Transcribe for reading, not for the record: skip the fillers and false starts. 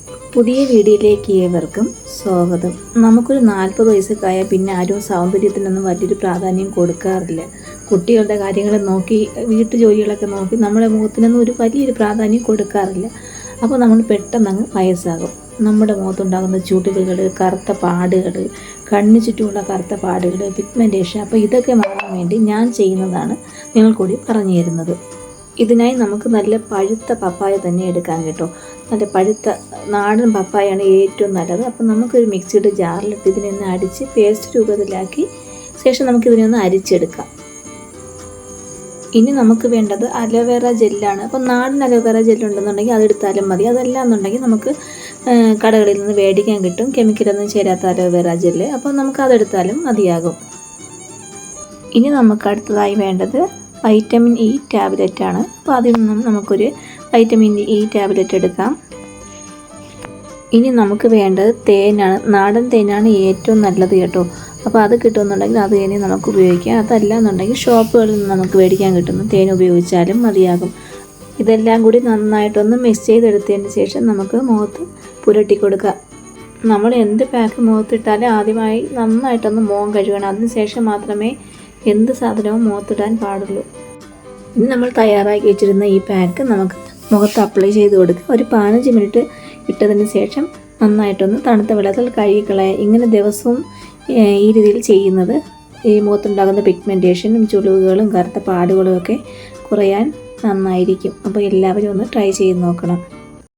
പുതിയ വീഡിയോയിലേക്ക് ഏവർക്കും സ്വാഗതം. നമുക്കൊരു 40 വയസ്സൊക്കെ ആയാൽ പിന്നെ ആരും സൗന്ദര്യത്തിനൊന്നും വലിയൊരു പ്രാധാന്യം കൊടുക്കാറില്ല. കുട്ടികളുടെ കാര്യങ്ങൾ നോക്കി വീട്ടു ജോലികളൊക്കെ നോക്കി നമ്മുടെ മുഖത്തിനൊന്നും ഒരു വലിയൊരു പ്രാധാന്യം കൊടുക്കാറില്ല. അപ്പോൾ നമ്മൾ പെട്ടെന്ന് അങ്ങ് വയസ്സാകും. നമ്മുടെ മുഖത്തുണ്ടാകുന്ന ചുളിവുകൾ, കറുത്ത പാടുകൾ, കണ്ണിന് ചുറ്റുമുള്ള കറുത്ത പാടുകൾ, പിഗ്മെൻറ്റേഷൻ, അപ്പോൾ ഇതൊക്കെ മാറാൻ വേണ്ടി ഞാൻ ചെയ്യുന്നതാണ് നിങ്ങൾക്കൂടി പറഞ്ഞു തരുന്നത്. ഇതിനായി നമുക്ക് നല്ല പഴുത്ത പപ്പായ തന്നെ എടുക്കാൻ കേട്ടോ. നല്ല പഴുത്ത നാടൻ പപ്പായാണ് ഏറ്റവും നല്ലത്. അപ്പം നമുക്കൊരു മിക്സിയുടെ ജാറിലിട്ട് ഇതിനൊന്ന് അടിച്ച് പേസ്റ്റ് രൂപത്തിലാക്കി ശേഷം നമുക്കിതിനൊന്ന് അരിച്ചെടുക്കാം. ഇനി നമുക്ക് വേണ്ടത് അലോവേറ ജെല്ലാണ്. അപ്പം നാടൻ അലോവേറ ജെല്ലുണ്ടെന്നുണ്ടെങ്കിൽ അതെടുത്താലും മതി. അതല്ല എന്നുണ്ടെങ്കിൽ നമുക്ക് കടകളിൽ നിന്ന് മേടിക്കാൻ കിട്ടും, കെമിക്കലൊന്നും ചേരാത്ത അലോവേറ ജെല്ല്. അപ്പം നമുക്ക് അതെടുത്താലും മതിയാകും. ഇനി നമുക്ക് അടുത്തതായി വേണ്ടത് വൈറ്റമിൻ ഇ ടാബ്ലറ്റാണ്. അപ്പോൾ അതിൽ നിന്നും നമുക്കൊരു വൈറ്റമിൻ ഇ ടാബ്ലറ്റ് എടുക്കാം. ഇനി നമുക്ക് വേണ്ടത് തേനാണ്. നാടൻ തേനാണ് ഏറ്റവും നല്ലത് കേട്ടോ. അപ്പോൾ അത് കിട്ടുമെന്നുണ്ടെങ്കിൽ അത് തന്നെ നമുക്ക് ഉപയോഗിക്കാം. അതല്ല എന്നുണ്ടെങ്കിൽ ഷോപ്പുകളിൽ നിന്ന് നമുക്ക് മേടിക്കാൻ കിട്ടുന്ന തേൻ ഉപയോഗിച്ചാലും മതിയാകും. ഇതെല്ലാം കൂടി നന്നായിട്ടൊന്ന് മിക്സ് ചെയ്തെടുത്തതിന് ശേഷം നമുക്ക് മുഖത്ത് പുരട്ടി കൊടുക്കുക. നമ്മൾ എന്ത് പാക്ക് മുഖത്തിട്ടാലും ആദ്യമായി നന്നായിട്ടൊന്ന് മുഖം കഴുകണം. അതിന് ശേഷം മാത്രമേ എന്ത് സാധനവും മുഖത്തിടാൻ പാടുള്ളൂ. ഇനി നമ്മൾ തയ്യാറാക്കി വെച്ചിരുന്ന ഈ പാക്ക് നമുക്ക് മുഖത്ത് അപ്ലൈ ചെയ്ത് കൊടുക്കുക. ഒരു 15 മിനിറ്റ് ഇട്ടതിന് ശേഷം നന്നായിട്ടൊന്ന് തണുത്ത വെള്ളത്തിൽ കഴുകിക്കളയുക. ഇങ്ങനെ ദിവസവും ഈ രീതിയിൽ ചെയ്യുന്നത് ഈ മുഖത്തുണ്ടാകുന്ന പിഗ്മെൻറ്റേഷനും ചുളിവുകളും കറുത്ത പാടുകളും ഒക്കെ കുറയാൻ നന്നായിരിക്കും. അപ്പോൾ എല്ലാവരും ഒന്ന് ട്രൈ ചെയ്ത് നോക്കണം.